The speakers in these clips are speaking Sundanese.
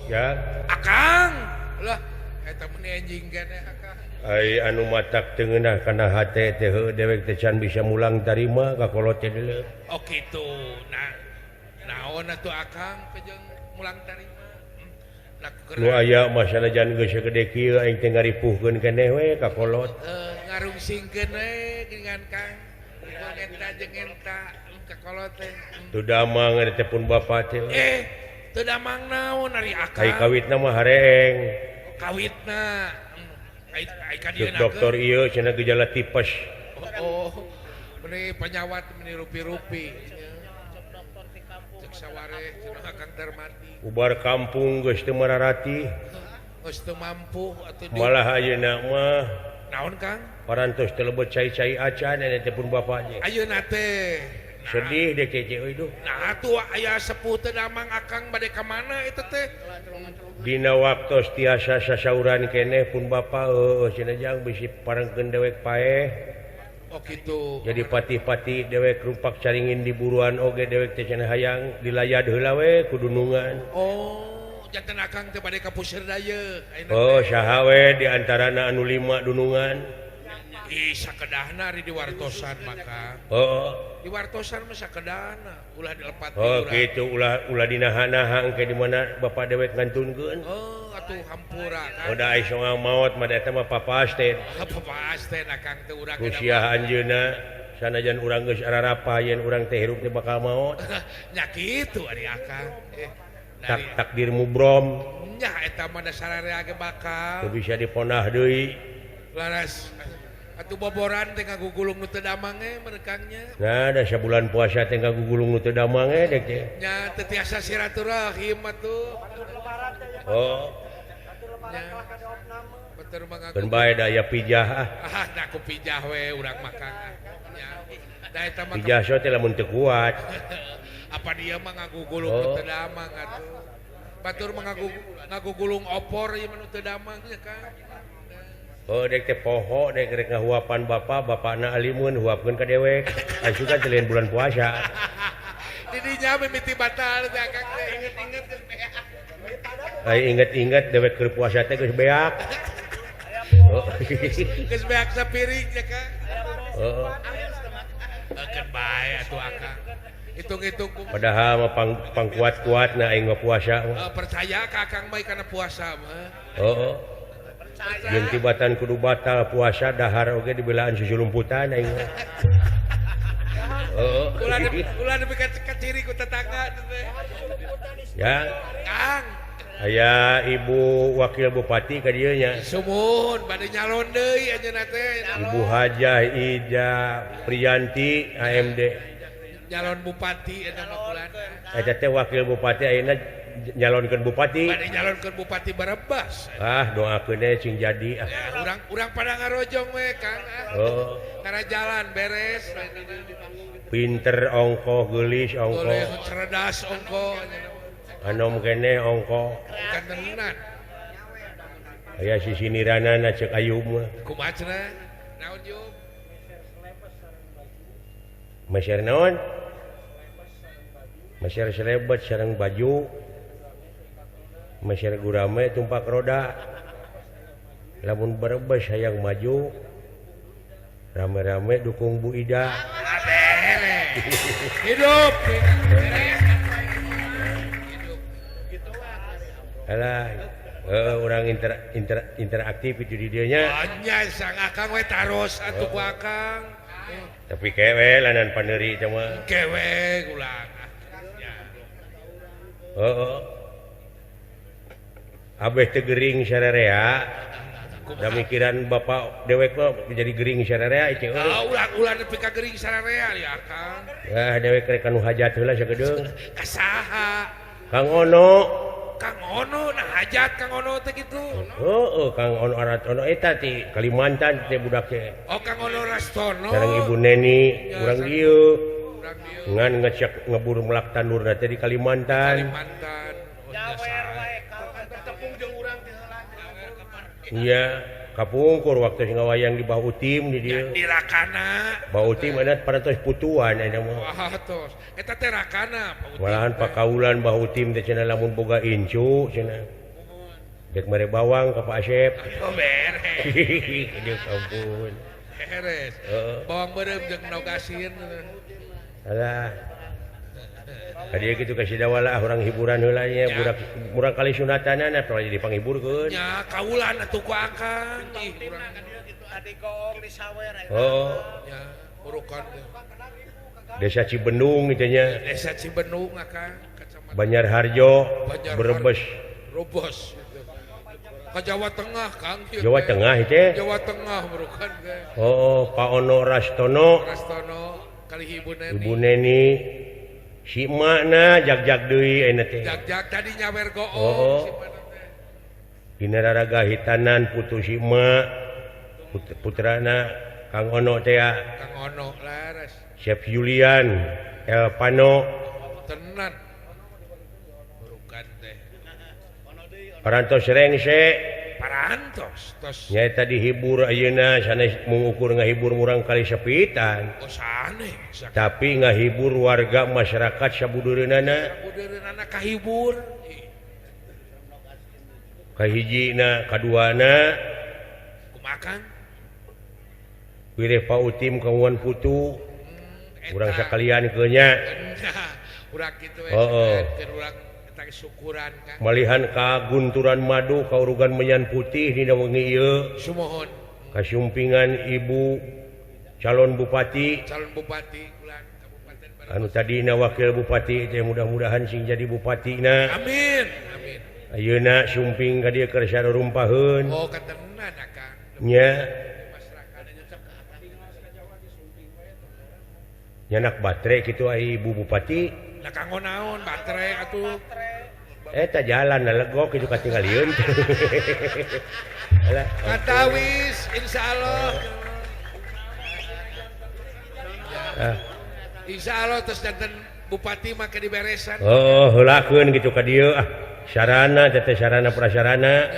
ya Akang lah eta meni anjing kene Akang. ai anu matak tengenah kana hate teh dewek teh can bisa mulang tarima ka kolot teh deuleu Oh gitu. Nah, naon atuh Akang kejeung mulang tarima? Nah, nu aya masalah jan geus sagede kieu aing teh ngaripuhkeun keneh we ka kolot ngarungsingkeun we dengan Kang. Eta jeung eta ka kolot teh. tu damang teh pun bapa teh Teu damang naon ari Akang. ai kawitna mah hareeng Kawitna. Ai ka Duk dieu dokter ieu cenah gejala tipes Oh, meni penyawat meni rupi-rupi. Cek sawareh cenah Akang Darmadi. ubar kampung geus teu mararati Geus teu mampu atuh malah ayeuna mah naon Kang? parantos teu lebet cai-cai acan teh pun bapa nya Ayeuna teh sedih deh kece euy duh nah atuh aya sepuh teu damang Akang bade ka mana eta teh? dina waktos tiasa sasauran keneh pun bapa cenah jang bisi parengkeun dewek paeh Oh gitu. jadi patih-patih dewek rumpak caringin di buruan oge dewek teh cenah hayang dilayad heula we ku dunungan Oh, janten Akang teh bade ka Puseur Daya. oh saha we di antarana anu 5 dunungan Ih, sakedahna ari diwartosan maka. oh Diwartosan mah sakedahna, ulah dilepati oh urang. kitu ulah dinaha-naha engke di mana bapak dewek ngantunkeun Oh, atuh hampura kan. udah ai soal maot mah eta mah papas teh Apa teh Akang teh urang usia anjeunna sanajan urang geus ararapa yen urang teh hirup teh bakal maot nya kitu ari Akang. tak takdirmu brom Nya eta mah dasararea ge bakal. teu bisa diponah deui Laras atuh boboran teh ngagugulung nu teu damang merekangnya. nah da sabulan puasa teh ngagugulung nu teu damang dek teh Nya teu tiasa silaturahim atuh. oh Nya beter mah keun bae da aya pijah nah ku pijah we urang makan. Nya da eta mah pijah so teh lamun teu kuat apa dia mah ngagugulung nu teu damang atuh. Batur mah ngagugulung opor ieu mah nu teu damang nya Kang. oh dek teh poho dek rek ngahuapan bapakna alimun huapkeun ka dewek asup kan teh bulan puasa Di dinya mimiti batal teh Akang teh inget-inget geus beak. ai inget-inget dewek keur puasa teh geus beak oh Geus beak sapiring nya Kang. oh Akeun bae atuh Akang. Hitung-hitung padahal mah pangkuat-kuatna aing mah puasa mah percaya ka Akang bae kana puasa mah. oh jeung tibatan kudu batal puasa dahar oge dibelaan susulumputan aing mah oh Ulah nepi ka ciri ku tetangga teh. ya Kang, aya ibu wakil bupati ka dieu nya sumun bade nyalon deui anjeunna teh. Ibu Hajah Ida Priyanti AMD Nyalon bupati eta mah bulan. eta teh wakil bupati ayeuna nyalonkeun bupati Bade nyalonkeun bupati Barebas. doakeun deh cing jadi Urang pada ngarojong we Kang. oh Karena jalan beres. pinter ongko geulis ongko Boleh cerdas ongko. anom keneh ongko Bukan tenan. aya sisi niranana cek Ayub mah Kumaha cenah? Naon yuk? masyar naon masyar selebet sareng baju masyar gurame tumpak roda lamun Brebes hayang maju rame-rame dukung Bu Ida Hidup. alah orang interaktif itu di dieu nya Nya sang Akang we taros atuh ku Akang. tapi kewe lanan paneuri teh mah Kewe ulang. heeh abeh teu gering sararea da mikiran bapak dewek mah jadi gering sararea ceu Ulang nepi ka geuring sararea ya Akang. dewek rek anu hajat heula sagedeung Kasaha? Kang Ono Kang Ono nah hajat Kang Ono teh kitu. Kang Ono arat Ono eta ti Kalimantan teh budak teh Oh Kang Ono Rastono. sareng Ibu Neni urang dieu Urang dieu. ngan ngecek ngeburu melak tandurna teh di Kalimantan Kalimantan. Jawer wae Kang bertepung jeung urang teh heula. iya kapungkur waktu ngawayang di Bau Tim di dia di Rakana Bau Tim ada parantos putuan ada mah wah tos eta teh Rakana malahan pakaulan Bau Tim teh cenah lamun boga incu cenah dek mere bawang ka Pak Asep oh beres dia ampun beres bawang beureup jeung nogasin alah Kadia gitu kasih dawala orang hiburan heula nya budak murang kali sunatanana tong jadi panghiburkeun. Ya kaulan atuh ku akang ih urang gitu adi gong di sawer Oh. ya urukan Desa Cibendung gitu nya. Desa Cibendung akang kecamatan Banjarharjo, Brebes. Robos gitu. Ka Jawa Tengah Kang. Jawa Tengah itu. Jawa Tengah urukan ge. Oh, Pak Ono Rastono. Rastono kali Ibu Neni. Ibu Neni. Si emakna jag-jag deui ayeuna teh. Jag-jag tadi nyawer goong Oh. si mana teh. Dina raraga hitanan putu si emak. Putrana Kang Ono teh. Kang Ono laras. Chef Julian, Elpano, Tenan. Urukan teh. parantos rengse. Parantos tos. Nyaeta dihibur ayeuna sanes mengukur ngahibur murang kali sepitan. Oh saneh. Tapi ngahibur warga masyarakat sabudureunana. Budeureunan kahibur. Kahijina, kaduana Kumakan. wireh Pautim kawan putu. Urang sakalian keun nya. Urang kitu Heeh. urang eta syukuran Kang. Malihan kagunturan madu kaurugan menyan putih dina wengi ieu. Sumohon Kasumpingan Ibu calon bupati calon bupati ulang Kabupaten Bandung. anu tadina wakil bupati teh mudah-mudahan sing jadi bupatina. Amin. Amin. Ayeuna sumping ka dieu keur sarumpaheun Oh katenan Kang. nya Masyarakat nyanak batre kitu ai Ibu Bupati da kanggo naon baterai atuh. eta jalan legok kitu katingalieun. Alah Katawis insyaallah. ah. Insyaallah terus janten bupati mah ke diberesan. Oh heulakeun kitu ka dieu sarana teh sarana prasarana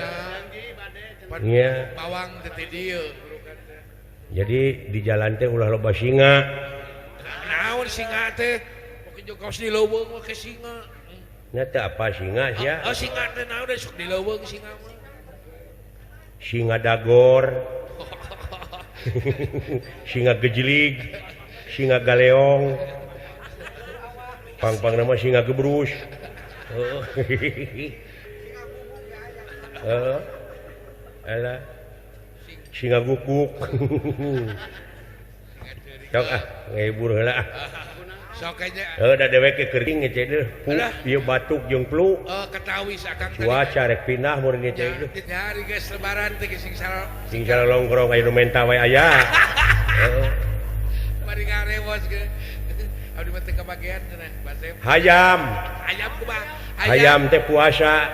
nya Bawang teh dieu. jadi di jalan teh ulah loba singa. Naon singa teh? Pokoke jeung kaos dileuweung mah ke singa. Nya teh apa singa sia? Oh singa teh naon sok dileuweung singa mah. Singa dagor. Singa gejlig. Singa galeong. Pang-pang nama singa gebrus. Oh. Alah. Singa gukuk. Sok ngehibur heula ah. Sok nya. Da dewek keuring ngece deui. Ieu batuk jeung flu. Katawis akang Cuaca rek pindah mun ngece deui. Di hari geus lebaran teh sing salah. Sing longkrong aya nu menta wae aya. Mari ngarewos ge. Abdi mah teu kabagean cenah Basep. Hayam. Ayam kumaha? Hayam teh puasa.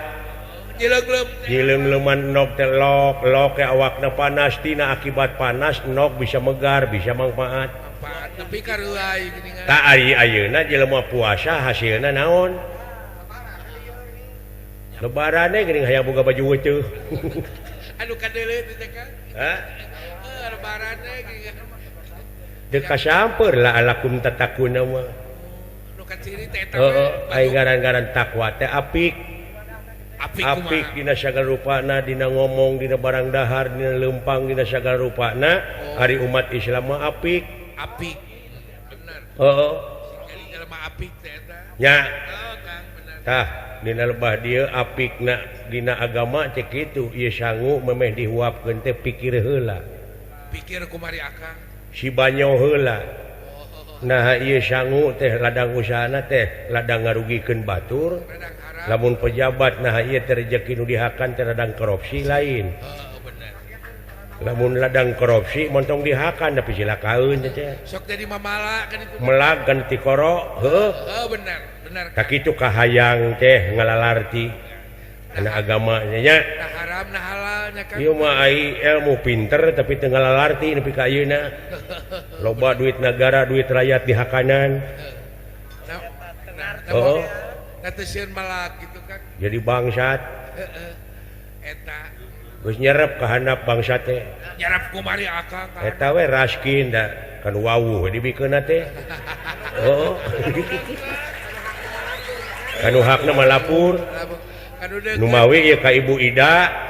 Nyileungleum. Nyileung-leuman nog teh lok ke awakna panas tina akibat panas nog bisa megar bisa manfaat. Manfaat nepi ka reuay geuningan. Tak ari ayeuna jelema puasa hasilna naon? Lebarane geuning hayang boga baju weuceuh. Anu kadeuleut teh Kang. Hah? Lebarane geuningan. Teu kasamper lah alakum tatakuna mah. Nu kaciri teh eta. Heeh, ai garan-garan takwa teh apik. Apik Dina sagala rupana dina ngomong dina barang dahar dina leumpang dina sagala rupana hari umat Islam mah apik. Apik. Bener. Heeh. Kali jelema apik teh eta. Nya Oh Kang bener. tah dina lebah dieu apikna dina agama cek kitu ieu sangu memeh dihuapkeun teh pikir heula. Pikir kumari akang. Si banyo heula. Nah ieu sangu teh ladang usahana teh ladang ngarugikeun batur. Radang harap. Lamun pejabat nah ieu teh rezeki nu dihakan teh ladang korupsi lain. Bener. Lamun ladang korupsi montong dihakan tapi silakaeun teh. Sok jadi mamala kan itu. Melag ganti koro heuh. Bener, bener. Tak kitu kahayang teh ngalalarti kana agama nya. Nah haram nah halal nya Kang. Ieu mah ai ilmu pinter tapi teu ngalalarti nepi ka ayeuna. Loba duit negara, duit rakyat dihakanan. Oh. Nah teu sieun malag gitu Kang. Jadi bangsat. Eta geus nyerep ka handap bangsa teh. Nyarap kumari akang. Eta we raskin da kan wawuh dibikeunna teh. Oh. Kanu hakna malapur. Nu mawi ieu ka Ibu Ida.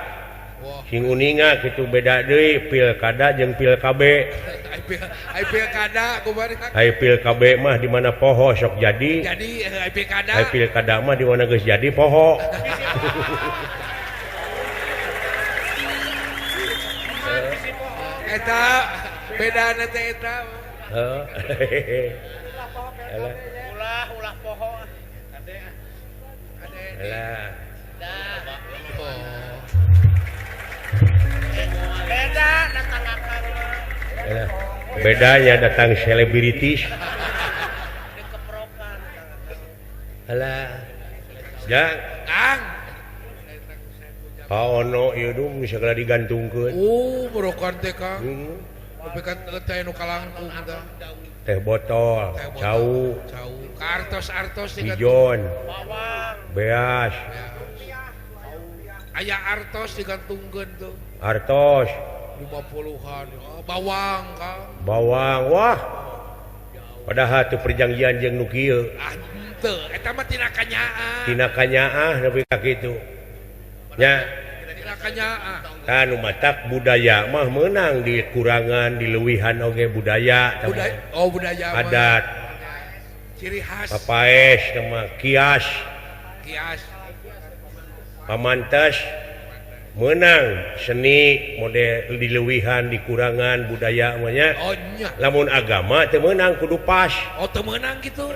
Sing uninga kitu beda deui pilkada jeung pilkab. Ai pilkada kumari. Ai pilkab mah di mana poho sok jadi. Jadi ai pilkada. Ai pilkada mah di mana geus jadi poho. Eta bedana teh eta. Heeh. Ulah poho. Alah. Beda datang akang. Alah. Bedanya datang selebritis. Dikeprokan. Alah. Jang. Kang. Paono ieu dong segala digantungkeun. Berokan teh Kang. Tapi kan teh nu kalangkung tah. Teh botol, cau, Artos ijon, Bawang. beas, aya artos digantungkeun tuh. artos, 50-an. Bawang Kang. bawang, wah. Padahal teu perjanjian jeung nu kieu. Henteu, eta mah tina kanyaan. Tina kanyaah nepi ka kitu. Nya, Tina kanyaan. kan matak budaya mah meunang di kurangan di leuwihan oge budaya. Budaya mah. Adat, Ciri khas. papaes, nama kias, Kias. pamantes, meunang seni model di leuwihan di kurangan budaya mah nya. Oh nya. Lamun agama teu meunang kudu pas. Oh teu meunang gitu.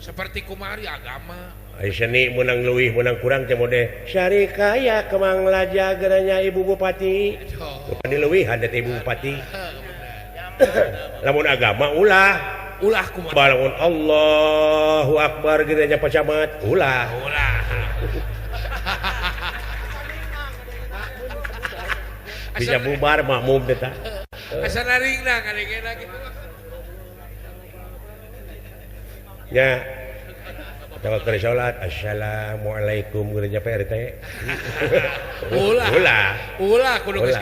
Seperti kumari agama. Ai seni meunang leuwih meunang kurang teh mode syarikaya kemang laja geranya Ibu Bupati. Bupati leuwihan teh Ibu Bupati. Lamun agama ulah Kumari. lamun Allahu Akbar geranya pacamat ulah. Bisa bubar makmum teh tah. Asa naringna ngadengena gitu. Nya Tawa keur salat assalamualaikum geureunya PRT. Ulah kudu geus.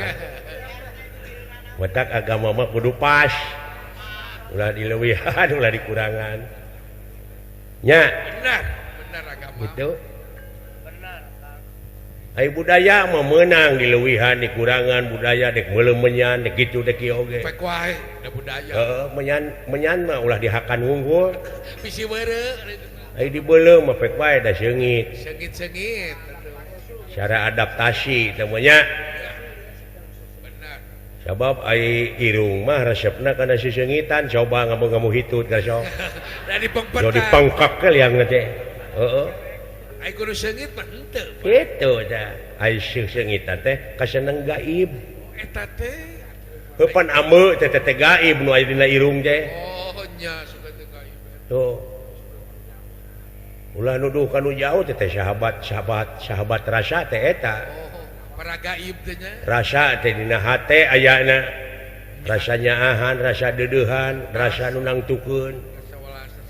Matak agama mah kudu pas. Ulah dileuwihan, ulah dikurangan. Nya, Benar agama. gitu. Ai budaya mah meunang dileuwihan, dikurangan budaya dek meuleumenyan dek kitu dek ieu oge. Pek wae da budaya. Heeh, menyan mah ulah dihakan unggul. Bisi beureu. Ai dibeuleum mah pek wae da seungit. Sengit. Cara adaptasi teh mah nya. Benar. Sabab ai irung mah resepna kana siseungitan coba ngamu hitut ka sok. Da dipengpetan. Do dipengkak ke liang teh. Heeh. Ai kudu seungit mah henteu. Kitu tah. Ai seungitan teh kaseneng gaib. Eta teh. Heupan ameu teh teh gaib nu aya dina irung teh. Oh nya suka teh gaib. Tuh. Ulah nuduh ka nu jauh teh sahabat rasa teh eta. Oh, para gaib teh nya. Rasa teh dina hate ayana. Rasa nyaahan, rasa deudeuhan, rasa nu nangtukeun.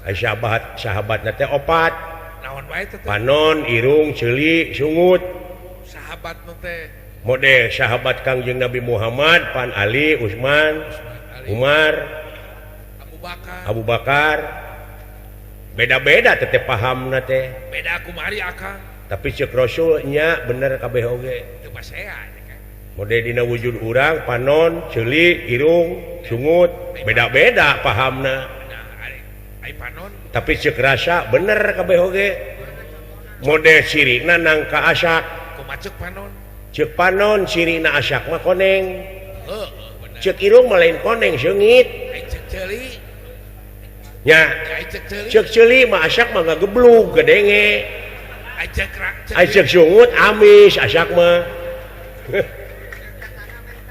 Ai sahabatna teh opat. Naon wae teh? Panon, irung, ceuli, sungut. Sahabat nu teh. Model sahabat Kangjeng Nabi Muhammad, Pan Ali, Utsman, Umar, Abu Bakar. Beda-beda teh pahamna teh. Beda kumari akang. Tapi ceuk Rasul nya bener kabeh oge. Teu pasea kan. Model dina wujud urang, panon, ceuli, irung, sungut, beda-beda pahamna. Nah, ai panon. Tapi ceuk rasa bener kabeh oge. Model sirina nangka asak. Kumacuk panon. Ceuk panon sirina asak mah koneng. Bener. Ceuk irung mah lain koneng seungit. Ai cek ceuli. Nya, Ai cek ceuli. ceuk ceuli mah asak mah ngageblug gedenge. Ai cek Ai ceuk sungut amis asak mah.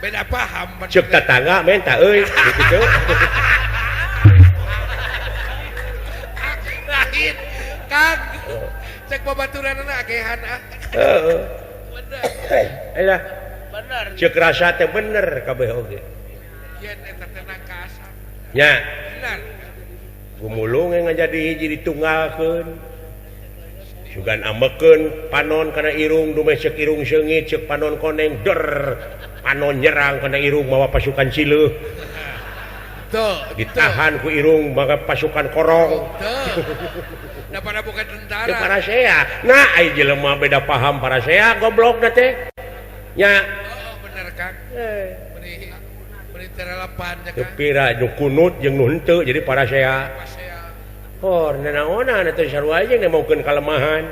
beda paham. Ceuk tatangga menta euy kitu. Lain. Kang. Cek babaturanna agehan ah. Heeh. Bener. Alah, Bener. ceuk rasa teh bener kabeh oge. Yen eta teh nangka asap. Nya, Bener. gumulung yang ngajadi hiji ditunggalkeun. sugan ameken panon kana irung dume cek irung seungit cek panon koneng der panon nyerang kana irung mawa pasukan Cileuh tuh ditahan ku irung maka pasukan korong da pada bukan teu tentara parasea nah ai jelema beda paham parasea goblok na teh nya bener Kang beri teralapan ya teu Kang pira nu kunut jeung nu henteu jadi parasea hor nanaona na teh sarua jeung nemaukeun kalemahan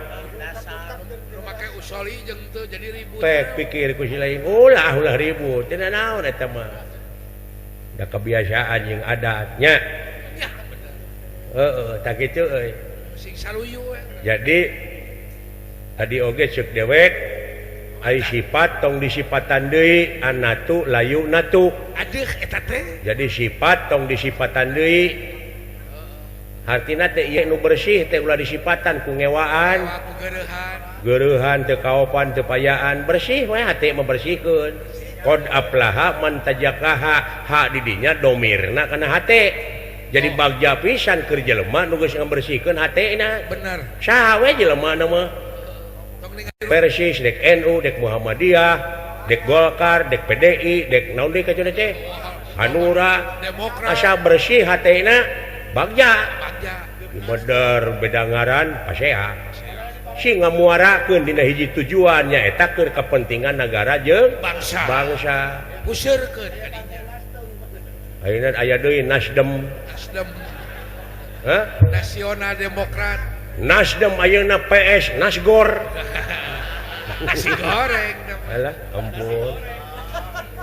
nu make usoli jeung teu jadi ribut pek pikir ku si lain ulah ribut teu naon eta mah da kebiasaan jeung adatnya heeh tak kitu euy sing saluyu jadi tadi oge ceuk dewek ai sifat tong disifatan deui anatu layu natu aduh eta teh jadi sifat tong disifatan deui artina teh ieu nu bersih teh ulah disifatan ku ngewaan aku geurehan teu kaopan teu payaan bersih we hate mah bersihkeun qad aflaha man tajakaha ha di dinya domirna kana hate jadi bagja pisan keur jelema nu geus ngabersihkeun hatena bener saha we jelema na mah Persis dek NU dek Muhammadiyah dek Golkar dek PDI dek naon deui kacenah teh Hanura Demokrat asa bersih hatena bagja bagja bener beda ngaran pasea si ngamuarakeun dina hiji tujuannya eta keur kepentingan negara jeung bangsa usirkeun kadinya ayeuna aya deui Nasdem Nasional Demokrat Nasdem ayeuna PS Nasgor nasi goreng alah ampun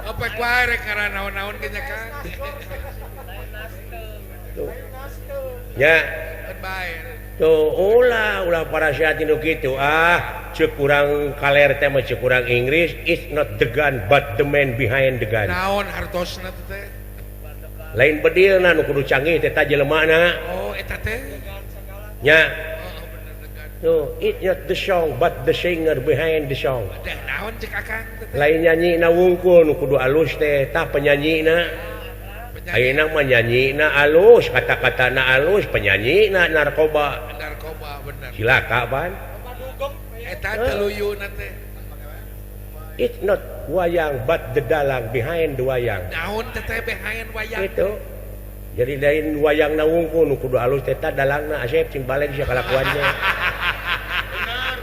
apa wae rek karana naon-naon ge nya Kang ya bae tuh ulah parasiat nu kitu ceuk kurang kaler teh mah ceuk kurang Inggris it's not the gun but the man behind the gun naon hartosna teh lain bedilna nu kudu canggih teh jelemana oh eta teh nya tuh it's not the song but the singer behind the song dah naon cek Akang teh lain nyanyi na wungkul nu kudu alus teh tah penyanyina ayeuna mah nyanyina alus kata-katana alus penyanyina narkoba bener cilaka pan eta teluyuna teh it's not wayang but the dalang behind the wayang naon teh behind wayang itu jadi lain wayang na wungkul nu kudu alus teh tah dalangna asep cing balik sia kalakuan teh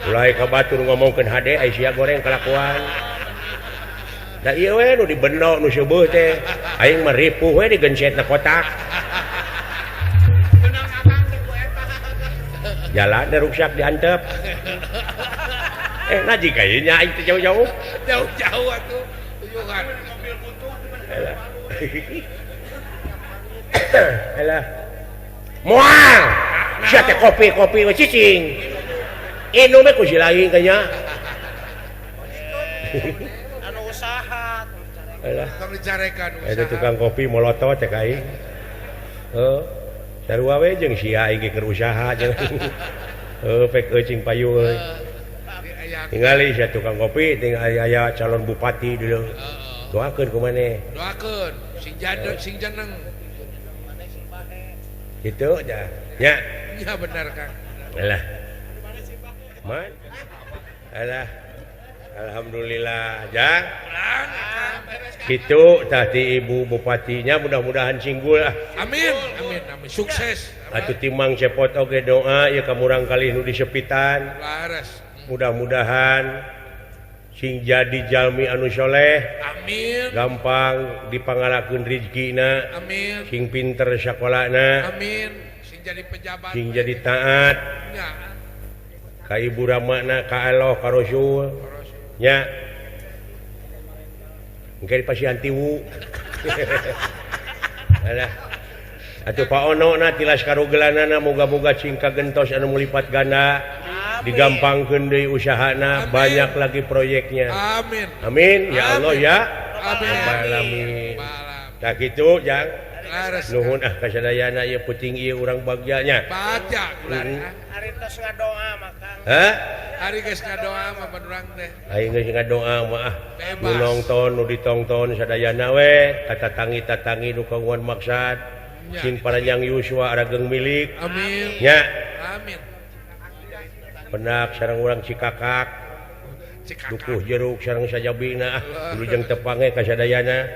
ulah ka batur ngomongkeun hade ai sia goreng kalakuan da ieu we nu dibenok nu seueuh teh aing mah ripuh we digencetna kotak jalan da ruksak diantep naji kayaknya aing teh jauh-jauh atuh tuyuhan alah moal sia teh kopi we cicing inu mah ku si lain kanya anu usaha alah tong dicarekan eta tukang kopi molotot teh ka aing sarua we jeung sia aing ge keur usaha jeung pek eucing payu euy tingali sia tukang kopi ting aya calon bupati dulu doakeun ku maneh doakeun sing janeng kitu nya nya ya bener Kang alah man alah alhamdulillah jang kitu tadi ibu bupatinya mudah-mudahan singgul amin sukses atuh timang cepot oge doa ya kamurang kali nu disepitan laras mudah-mudahan sing jadi jalmi anu soleh amin gampang dipangalakeun rezekina amin sing pinter sakolana amin sing jadi pejabat sing jadi taat ya ka ibu ramana ka Allah ka Rasul nya engke dipasihan tiwu alah atuh paonona tilas karugelanana moga-moga cing kagentos anu mulipat ganda digampangkeun deui usahana banyak lagi proyeknya amin amin ya Allah ya amin alamin tak kitu jang laras nuhun kasadayana ieu puting ieu urang bagyanya baca kularang hari tos ngadoa makang hari geus ngadoa mah urang teh aing geus ngadoa mah bebas nu nongton nu ditongton sadayana we katatangi-tatangi nu kagungan maksad sing paranjang yuswa arageng milik amin nya amin penak sareng urang Cikakak dukuh jeruk sareng sajabina wilujeng tepange kasadayana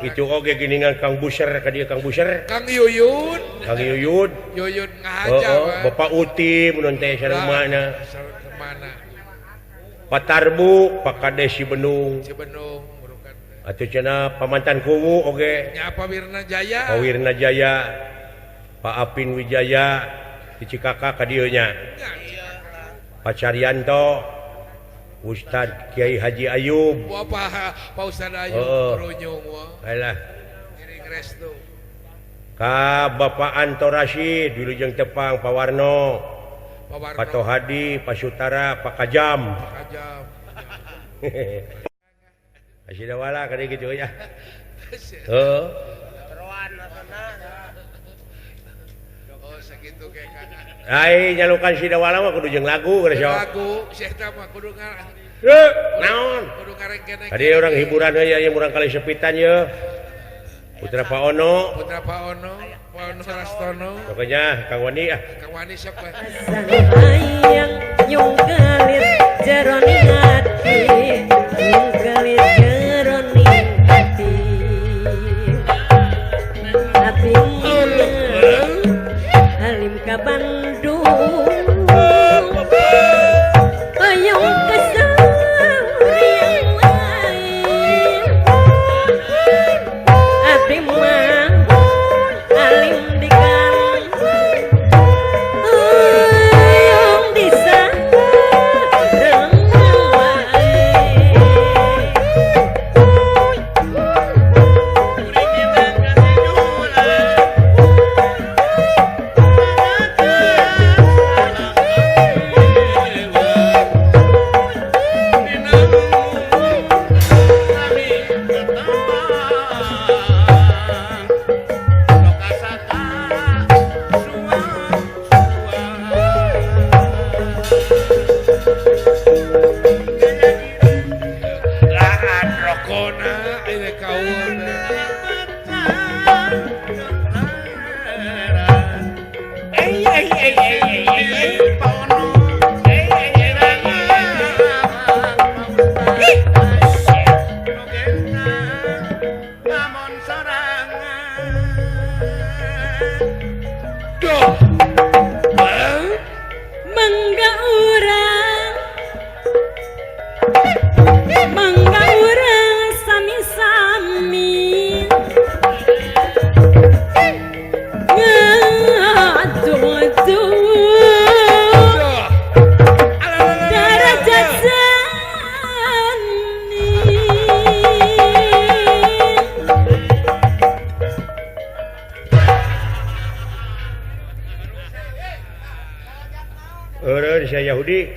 itu oge giningan Kang Buser ka dieu Kang Buser Kang Yuyun ngahaja Bapak Uti mun teh sareng mana kemana Patarbu Pak Kades Cibenung burukan atuh cenah pamantan kuwu oge nya apa Wirna Jaya Pak Wirna Jaya Pak Apin Wijaya di Cikakak ka dieu nya Pak Caryanto Ustad Kiai Haji Ayub Pak Ustad Ayub Runyung alah ngiring restu ka Bapak Anto Rashid wilujeng tepang Pak Warno Pak Tohadi Pak Sutara Pak Kajam Asidawala kali gitu ya Teruan segitu kayak kana ai nyalukan Sidawala mah kudu jeung lagu geus lagu si eta mah kudu naon kudu ngarengkeun tadi orang hiburan ya yang urang kali sepitan ya Putra Pak Ono Pak Ono Rastono pokoknya Kang Wani Kang Wani siapa sayang nyung kelir jeroni hati nyung kelir jeroni hati hati halim ka Bandung ayung kesarian lain hati mah alim di ayung di sana saya Yahudi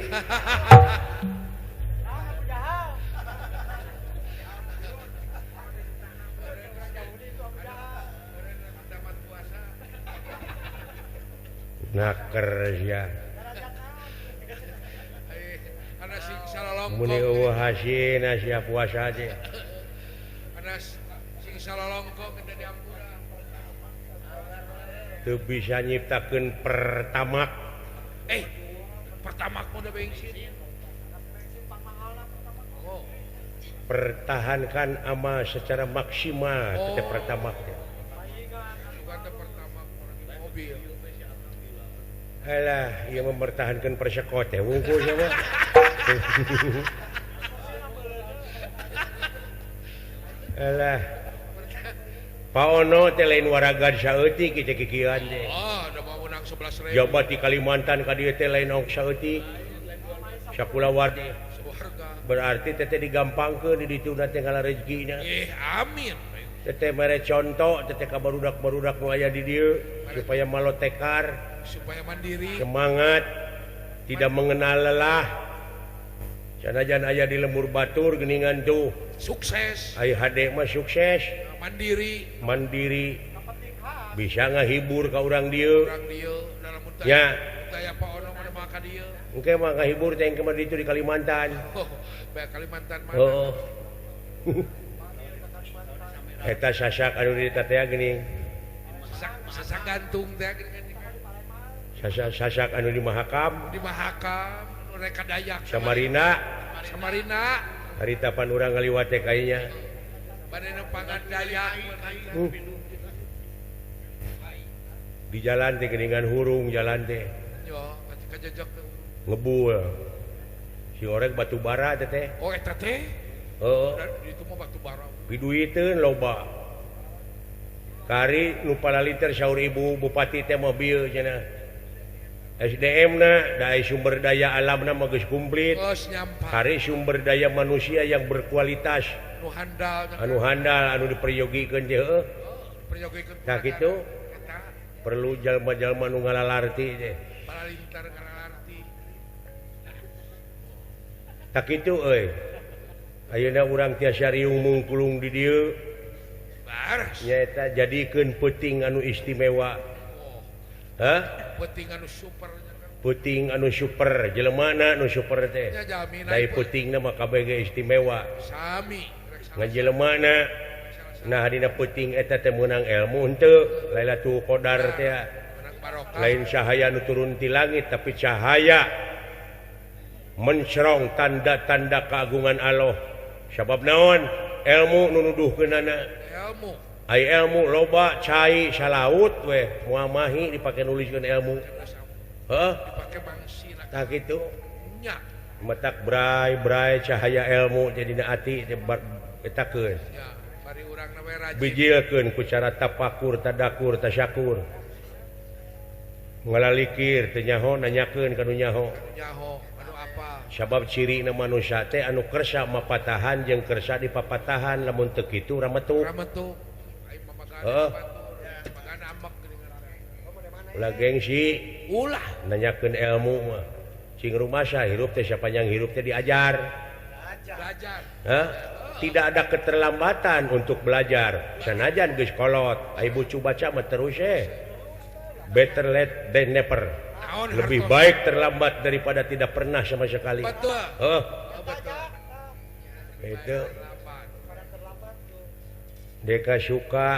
naker ya ana sing salolongkong muni eueuh hasina sia puasa aja ana sing salolongkong kita diampura teu bisa nyiptakeun pertamak pertamak mah udah bensin pertahankan ama secara maksimal tetap pertamak bukan pertamak mobil alah ia mempertahankan persekot ya wungkulnya mah alah Pak Ono teh lain waragan saeutik kitu kikian teh udah mau menang 11.000 jabat di Kalimantan ka dieu teh lain ong saeutik sakulawar berarti teteh digampangkeun di ditu teh ngala rezekina amin teteh mere contoh teteh ka barudak-barudak nu aya di dieu supaya malotekar supaya mandiri semangat tidak mengenal lelah sanajan aya di lembur batur geuningan tuh sukses aya hade mah sukses mandiri bisa ngahibur ka urang dieu dalam ya daya Pak Ono mana maka dieu engke mah ngahibur teh kemana itu di Kalimantan bae Kalimantan mana eta sasak anu di teh geuning sasak gantung teh sasak anu di Mahakam di Mahakam mereka Dayak Samarina harita pan urang ngaliwat teh kayaknya badana pangan Dayak di jalan teh geuningan hurung jalan teh yo kajejek ngebul si orek batu bara teh oh eta teh heeh itu mah batu bara piduiteun loba kari nu palaliter saur ibu bupati teh mobil cenah SDM na daya sumber daya alamna mah geus komplit kari sumber daya manusia yang berkualitas anu handal anu diperyogikeun teh heueuh tah kitu perlu jalma-jalma nu ngalalarti teh palalintar ngalalarti tak kitu euy ayeuna urang tiasa riung mungkulung di dieu nyaeta jadikeun peuting anu istimewa peuting anu super peuting anu super jelemana anu super teh dai peutingna mah kabeh istimewa sami ngajelemana nah dina peuting eta teh meunang ilmu henteu Lailatul Qadar teh lain cahaya nu turun ti langit tapi cahaya mencerong tanda-tanda keagungan Allah sabab naon ilmu nu nuduhkeunana ai ilmu loba cai salaut we moal mahi dipake nuliskeun ilmu dipake mangsi tah kitu nya metak bray cahaya ilmu jadina ati eta keun ya bari urangna we rajin bijilkeun ku cara tapakur tadakur tasyakur ngalalikir teu nyaho nanyakeun ka nu nyaho anu apa sabab cirina manusia teh anu kersa mapatahan jeung kersa dipapatahan lamun teu kitu rametuk ai mamagana magana amak ulah gengsi ulah nanyakeun ilmu mah cing rumasa hirup teh sapanjang hirup teh diajar belajar tidak ada keterlambatan untuk belajar sanajan geus kolot ai bucu baca mah terus better late than never lebih baik terlambat daripada tidak pernah sama sekali betul itu deka suka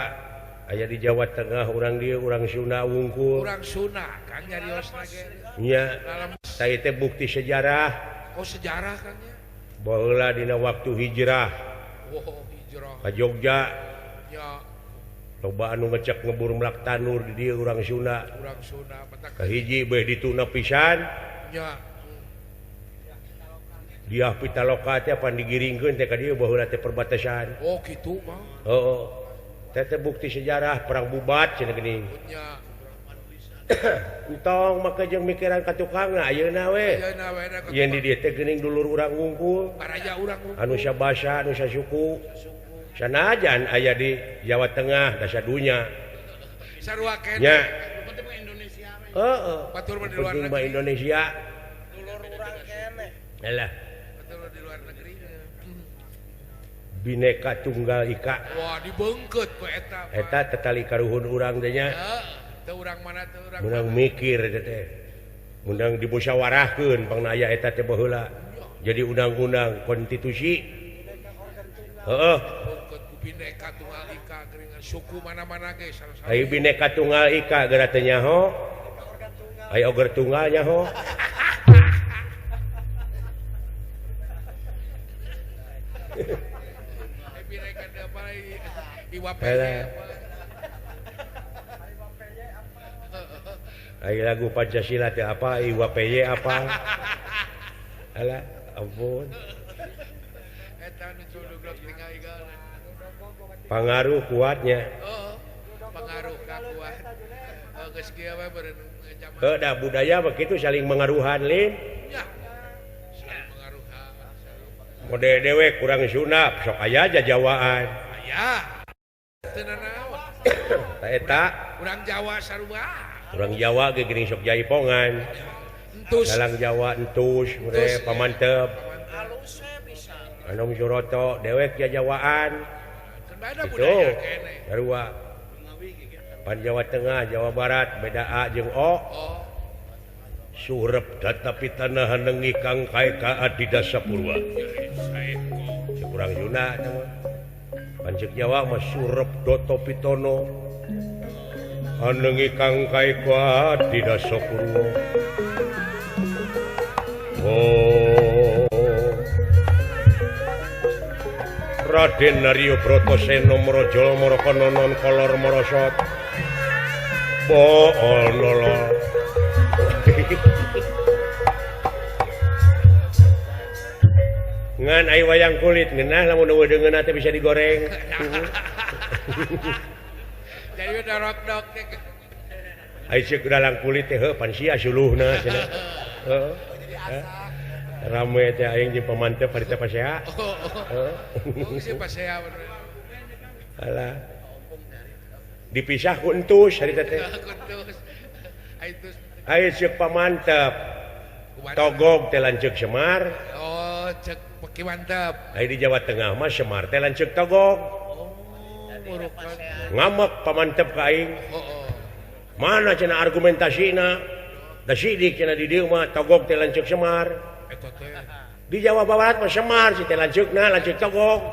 aya di Jawa Tengah urang dieu urang Sunda wungkul urang Sunda Kang nyariosna ge nya tah teh bukti sejarah sejarah Kang nya baheula dina waktu hijrah hijrah ka Jogja nya loba anu ngecek ngebur melak tanur di dieu urang Sunda matak kahiji beh dituna pisan nya dia pitaloka teh apa digiringkeun teh ka dieu baheula teh perbatasan kitu mah heeh teh bukti sejarah perang bubat cenah geuning nya entong maka jeung mikiran ka tukangna ayeuna we yen di dieu teh geuning dulur urang wungkul baraja urang anu sabasa anu sasuku sanajan aya di Jawa Tengah da sadunya sarua keneh nya penting mah Indonesia heeh batur mah di luar penting mah negeri Indonesia dulur urang keneh alah batur di luar negeri Bhinneka Tunggal Ika wah dibeungkeut ku eta tetali karuhun urang teh nya teu urang mana teu urang munang mikir teh munang dimusyawarahkeun pangna aya eta teh baheula jadi undang-undang konstitusi heeh Bhinneka Tunggal Ika geuningan suku mana-mana ge salah ai Bhinneka Tunggal Ika geura teh nyaho ai oger tunggal nyaho Bhinneka apa IWP ai lagu Pancasila teh apa IWPY apa alah ampun eta nu cudug tinggal igal pengaruh kuatnya pengaruh kuat geus kieu we beureun zaman da budaya begitu saling mengaruhan lin nya saling mengaruhan mode dewe kurang Sunda sok aya jajawaan aya teu nanaon ta eta urang Jawa sarua urang Jawa ge geuning sok jaipongan entus dalang Jawa entus mure pamantep halus bisa anu Suroto dewek jajawaan beda itu budaya keneh sarua pan Jawa Tengah Jawa Barat beda A jeung O surep tetapi tanah nengi kang kae ka adida sapurwa kurang Sunda pan ceuk Jawa mah surep doto pitono anengi kang kai kuat tidak sokuru Raden Naryo Brotoseno Morojolo Morokononon Kolor Morosot Boololo ngan ai wayang kulit ngeunah lamun eueudeungeunna teh bisa digoreng jadi udah rock-dog ai ceuk dalang kulit teh pan sia suluhna cenah rame teh aing jeung pamantep harita pasea si pasea alah dipisah ku entus harita teh ai ceuk pamantep togog teh lanceuk Semar cek peki mantep ai di Jawa Tengah mah Semar teh lanceuk togog ngamek pamantep ka aing mana cenah argumentasina da sidik cenah di dieu mah togog teh lanceuk Semar di Jawa Barat mah Semar si teh lanceukna lanceuk togog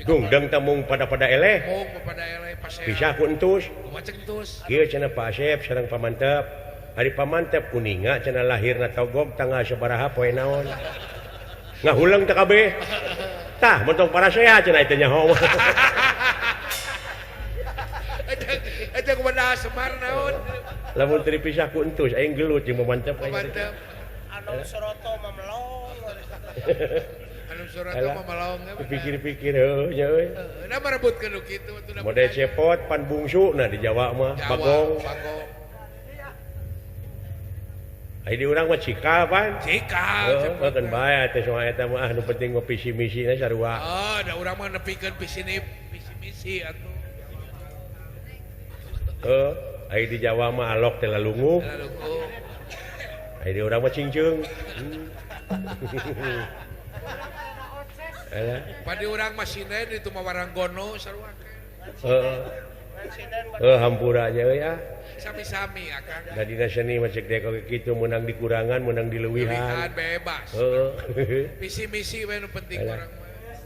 dungdeng tamung pada eleh pisah ku entus kieu cenah Pak Asep sareng pamantep hari pamantep kuninga cenah lahirna togog tanggal sabaraha poe naon ngahuleung teh kabeh tah mentong parasea cenah teh nyaho eta kumaha Semar naon lamun teu dipisah ku entus aing gelut jeung pamantep anu Suroto mamelong anu Suroto mamelong pikir-pikir heuh nya euy da merebutkeun nu kitu mode cepot pan bungsuna di Jawa mah bagong ai di urang mah cikal pan cikal kan bae teh soal eta mah nu penting mah visi misina sarua da urang mah nepikeun visi misi atuh ai di Jawa mah alok teh lalungu ai di urang mah cingceung padi urang mah sinden itu mah waranggono sarua hampura nya euy sami-sami akang da dina seni mah cek dek kitu menang dikurangan menang dileuwihan bebas visi misi we nu penting urang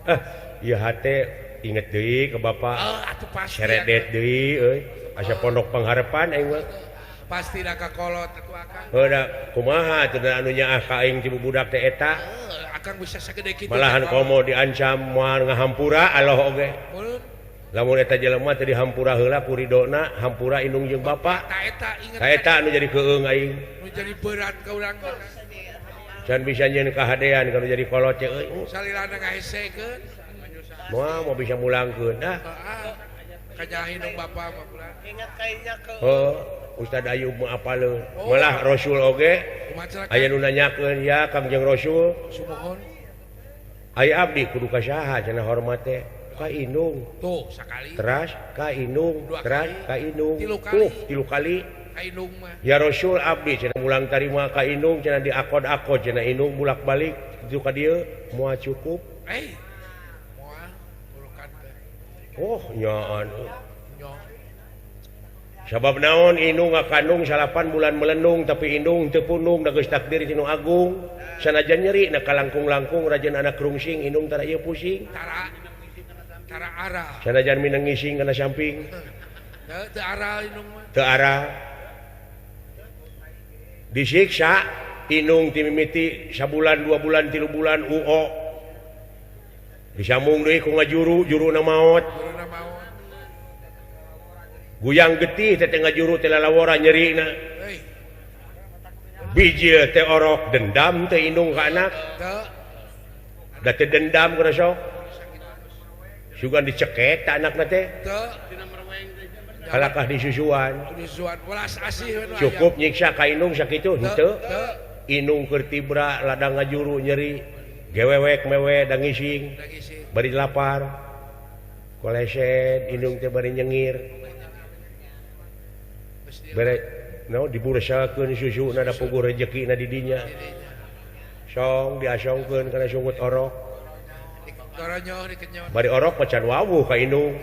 mah ieu hate inget deui ke Bapak atuh pasti seredet deui euy asa pondok pengharapan aing mah pasti da kakolot atuh akang da kumaha teu anu nyaah ka aing ti budak teh eta akang bisa sagede kitu malahan komo diancam moal ngahampura Allah oge lamun eta jelema teh dihampura heula ku ridona hampura indung jeung bapa ta eta anu jadi keueung aing nu jadi berat ka urang can bisa nyeun kahadean kalau jadi kolot teh euy salilana ngahesekeun moal bisa mulangkeun kanyahin dong bapa mah bulan ingat kayaknya ke Ustad Ayub mah apaleun malah Rasul oge aya nu nanyakeun ya Kangjeng Rasul sumohon aya abdi kudu ka saha cenah hormat teh ka indung tuh sakali teras ka indung teras ka indung tilu kali ka indung mah ya Rasul abdi cenah mulang tarima ka indung cenah diakod-akod cenah indung bulak-balik itu ka dieu moal cukup moal bulukan nyaan sabab naon indung ngakandung 8 bulan melendung tapi indung teu pundung da geus takdir tinu agung sanajan nyeri na kalangkung-langkung rajen anak rungsing indung tara ieu pusing tara arah sanajan minang ngising kana samping teu arah indung mah teu arah disiksa indung ti mimiti sabulan 2 bulan 3 bulan UO disambung deui ku ngajuru juruna maot guyang getih teh ngajuru teh lalawora nyerina biji teh orok dendam teh indung ka anak da teh dendam kana sok sugan diceket ta anakna teh kalakah disusuan welas asih cukup nyiksa ka indung sakitu henteu indung keur tibra ladang ngajuru nyeri gewewek mewe da ngising bari lapar koleset indung teh bari nyengir bere dibursakeun susuna da puguh rezekina di dinya song diasongkeun kana sungut orok bari orok macan wawuh ka indung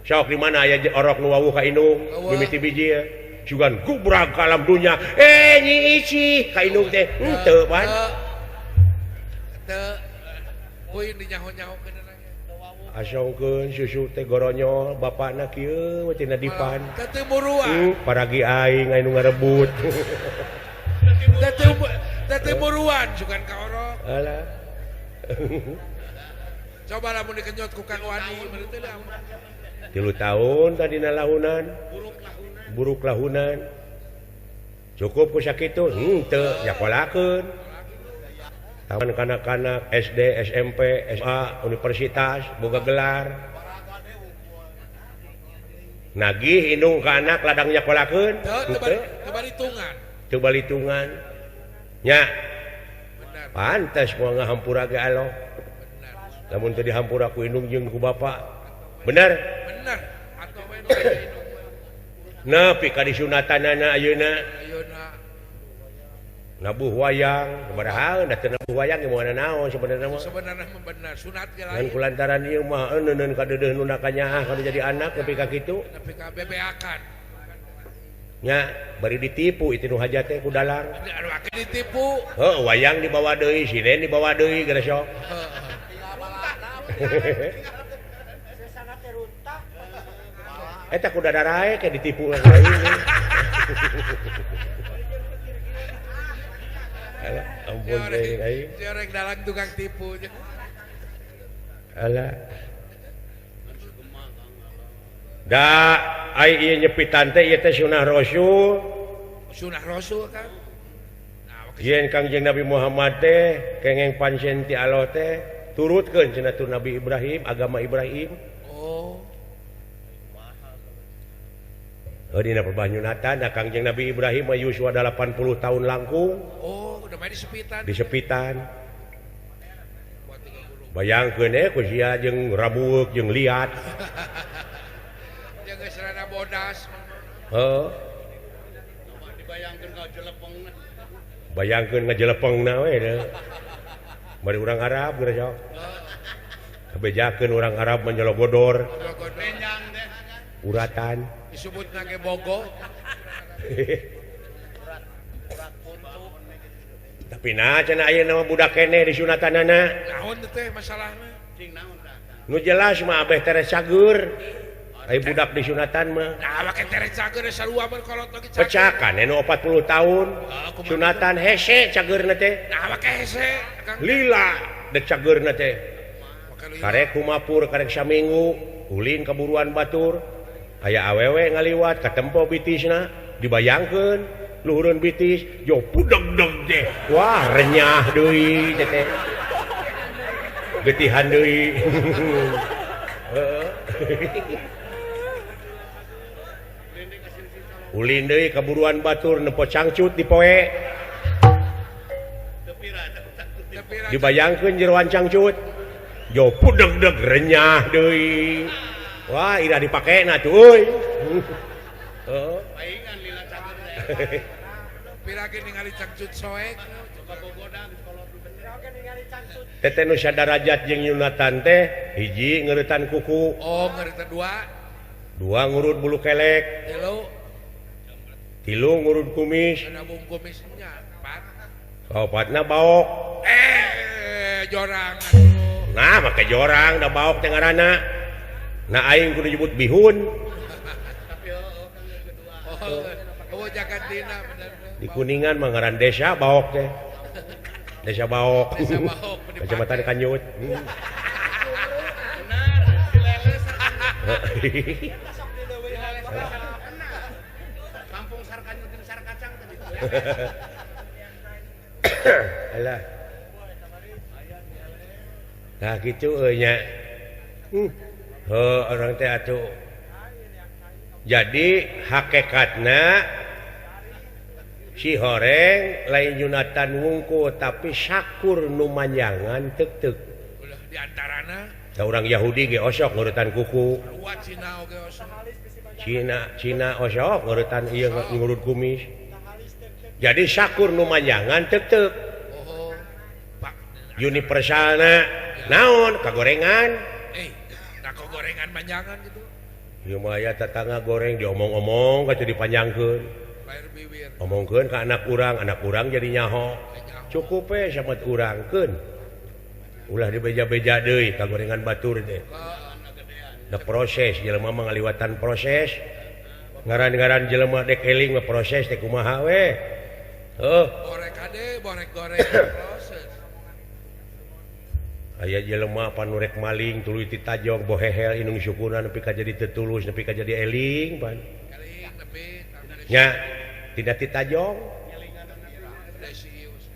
sok di mana aya orok nu wawuh ka indung mimiti biji sugan gubrag ka alam dunya nyi ici ka indung teh henteu pan teu poin dinyaho-nyahokeun asongkeun susu teh goronyo bapakna kieu cenah dipan. Teu muruan. Paragi aing anu ngarebut. Teu muruan sugan ka orok. Alah. Coba lamun dikenyot ku Kang Wani bener teh dah. 3 tahun tadina lahunan. Buruk lahunan. Cukup ku sakitu? Teu nyakolakeun. Taman kanak-kanak SD, SMP, SMA, universitas boga gelar. Nagih indung ka anak ladang nyakolakeun? Teu balitungan. Teu balitungan. Nya. Benar. Pantes moal ngahampura ge Allah. Benar. Lamun teu dihampura ku indung jeung ku bapa. Bener? Benar. Atuh we nu Nepi ka disunatanana ayeuna. ayeuna Nabuh wayang, sabaraha da teu nabuh wayang ge moal naon sebenarnya mah. sebenarnya mah benar sunat ge Ngan lain. kulantaran ieu mah neuneun ka deudeuh nu nakanyaah kada jadi anak nepi ka kitu. Tapi ka bebeakan. Nya bari ditipu itu nu hajat teh ku dalang. Anu ake ditipu. Wayang dibawa deui, sinen dibawa deui geus sok. Eta kuda darae kayak ditipu lain. Alah, ampun teh aing. Jorek dalang tukang tipu. Alah. Da ai ieu nyepitan teh ieu teh sunah Rasul. Sunah Rasul kan. Yen Kangjeng Nabi Muhammad teh kengeng pancen ti Allah teh turutkeun cenah tu Nabi Ibrahim, agama Ibrahim. Oh. Dina perbanyunatan da Kangjeng Nabi Ibrahim mah yuswa 80 tahun langkung Oh, udah main di sepitan. di sepitan. Buat 30. Bayangkeun ku sia jeung rabueuk jeung liat. Yang geus rada bodas. Heuh. Bayangkeun ngajelepengna we teh. Bari urang Arab geus sok. Kabejakeun urang Arab menjelobodor. Uratan. Disebut nage bogo. Tapi nah cenah ayeuna mah budak keneh di sunatanana. Naon teh masalahna? Nu jelas mah abeh teh cager. Ai budak di sunatan mah. Nah, make tere cager sarua berkolot lagi cager. Pecakan anu 40 tahun. Sunatan hese cageurna teh. Nah, make hese. Kang. Lila dek cageurna teh. Make lila. Karek kumapur karek saminggu ulin kaburuan batur. Aya awewe ngaliwat katempo bitisna dibayangkeun luhureun bitis jo pudeg-deg teh. Wah, renyah deui teh. Getihan deui. Heeh. Ulin deui kaburuan batur nepo cangcut di poe. Dibayangkeun jeroan cangcut. Jo pudeg-deg renyah deui. Wah, ira dipakena tuh euy. Heeh. Paingan lila cager teh. Pirage ningali cangcut soek. Coba bogodan kolot bener. Teteh nu sadarajat jeung Yunatan teh hiji ngeuretan kuku, Oh, ngarita dua. dua ngurut bulu kelek, Telu. tilu ngurut kumis, Nabung kumisnya. Empat. kaopatna baok. Jorang atuh. Nah, make jorang da baok teh ngaranna. Nah aing kudu nyebut bihun. Oh, jagat dina bener. Di Kuningan mah ngaran desa baok teh. Desa baok. Desa Baok, Kecamatan Kanyut. Kampung Sarkanyut jeung Sarkacang tadi. Alah. Nah gitu euy nya. Orang teh atuh. Jadi hakikatna si horeng lain Yunatan wungku tapi syakur nu manjangan teuk-teuk. Udah di antarana Da urang Yahudi ge osok ngurutan kuku. luat Cina oge osok. Cina osok ngurutan ieu ngurut kumis. Jadi syakur nu manjangan teuk-teuk. Oh. Pak. Universalna naon kagorengan. Nako gorengan manjangan gitu. Ieu mah aya tetangga goreng diomong-omong kata dipanjangkeun. Bayar bibir. Omongkeun ka anak urang jadi nyaho. Cukup we samet urang keun. ulah dibeja-beja deui kagorengan batur teh. Da proses jelema mah ngaliwatan proses. Ngaran-ngaran jelema dek eling mah proses teh kumaha we. Borek ade, borek-goreng proses. Aya jelema panu rek maling tuluy ti tajong bohehel inung syukurna nepi ka jadi teu tulus nepi ka jadi eling pan. Eling nepi Nya tidak ti tajong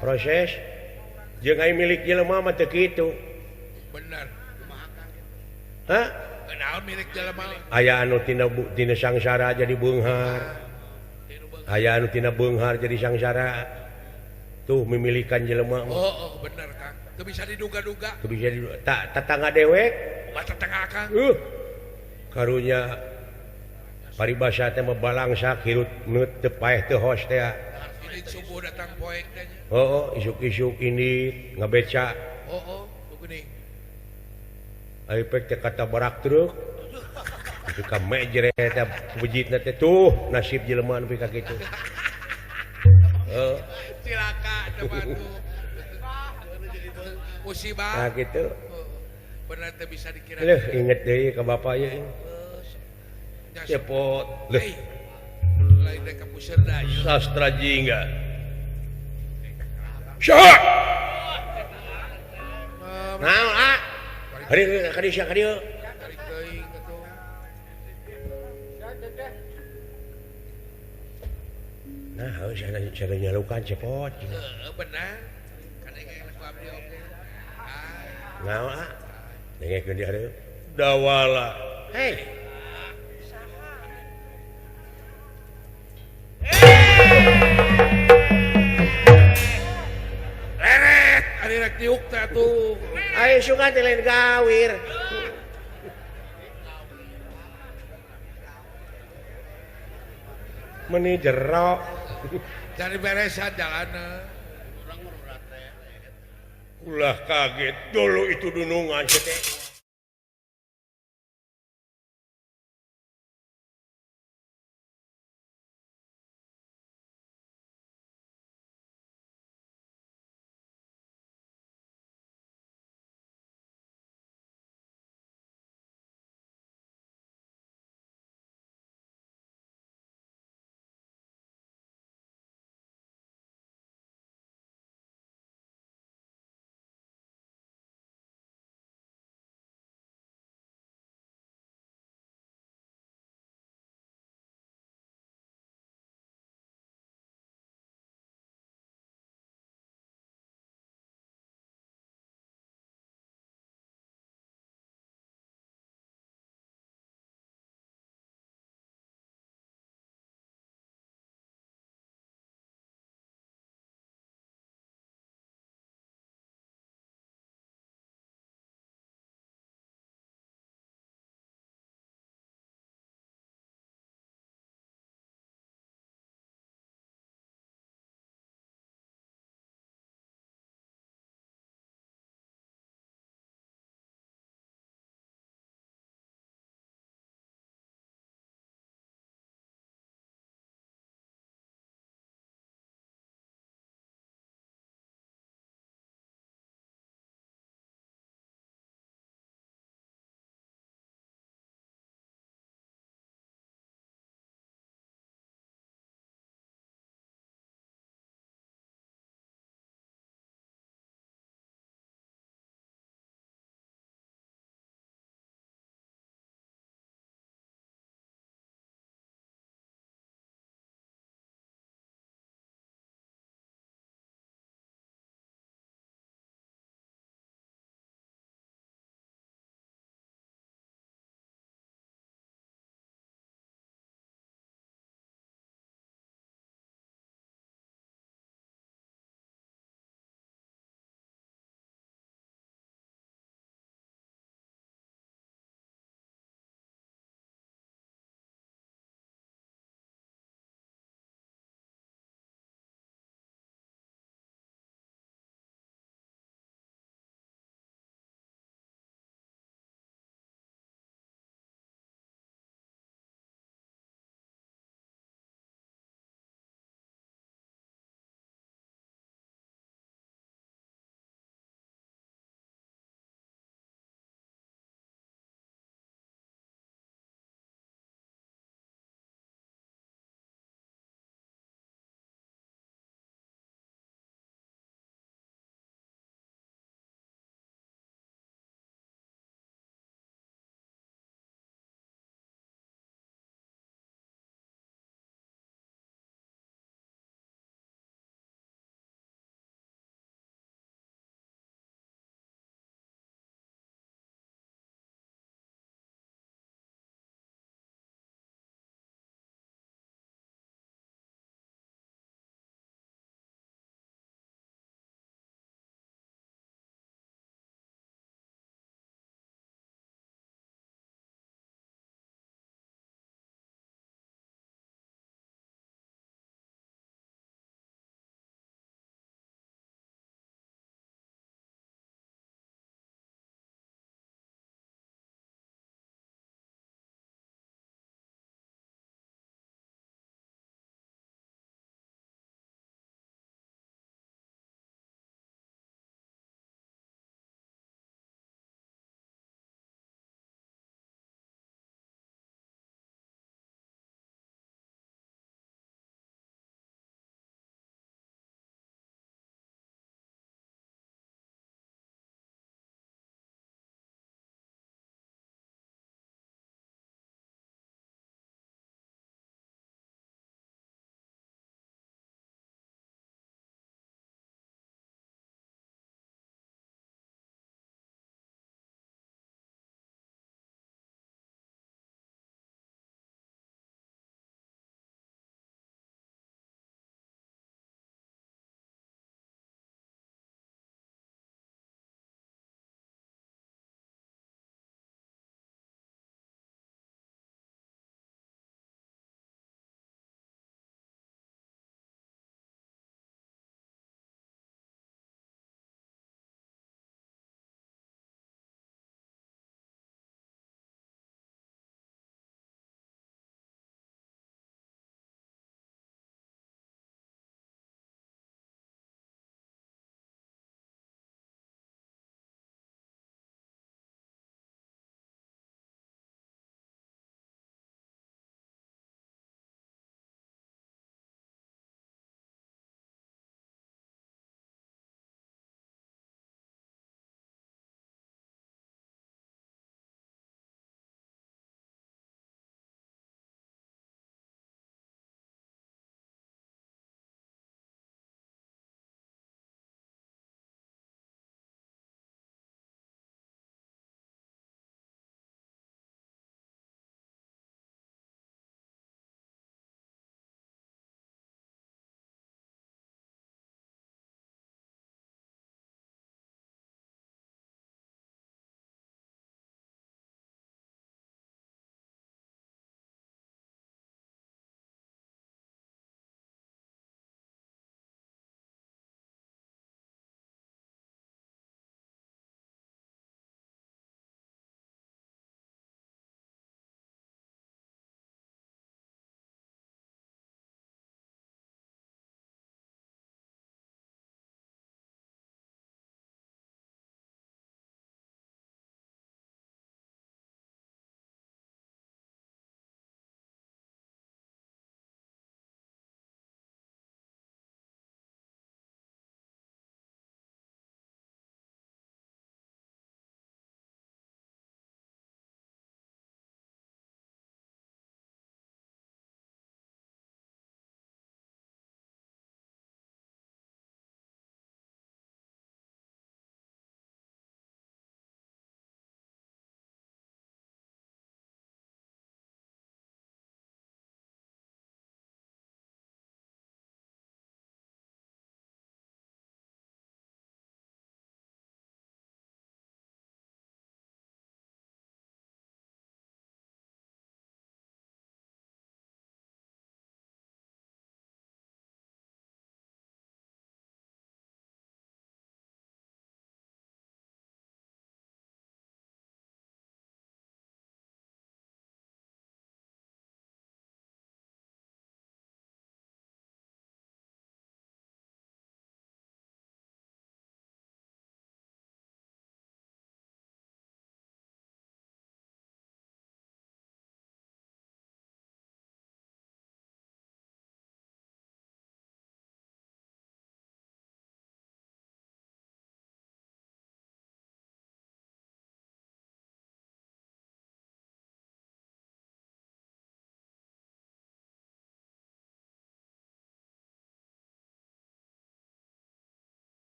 proses jeung ai milik jelema mah teu kitu. bener. Hah? Naon milik jelema? Aya anu tina sangsara jadi beunghar. Aya anu tina beunghar jadi sangsara. Tuh memilikan jelema mah. Oh, bener Kang. Teu bisa diduga-duga. Teu bisa tatangga dewek. Tetangga Kang. Karunya paribasa teh mah balangsa hirut neut teu paeh teu hos teh. Ini subuh datang poek teh. Isuk-isuk ini ngabeca. Tuh geuning. Ai pek teh kata barak truk. Itu ka mejere teh bujitna teh tuh nasib jelema nepi ka kitu. Cilaka coba tuh. Musibah. Nah gitu. Bener teh bisa dikira. Leuh inget deui ka bapa ieu. Cepot. Leuh. Lain dek kapuseur da ieu. Sastra jingga. Syah. Naon ah? Hari sia ka dieu. Tarik teuing atuh. Nah, saya nyalukan cepot. Bener. Kan engke ku abdi oge. Naon ah? Dengekeun dia deui. Dawala. Hei. Leret, ari rek tiuk teh atuh. Ayo suka teh lain gawir. Meni jero. Cari beresan jalanna. Ulah kaget dulu itu dunungan teh.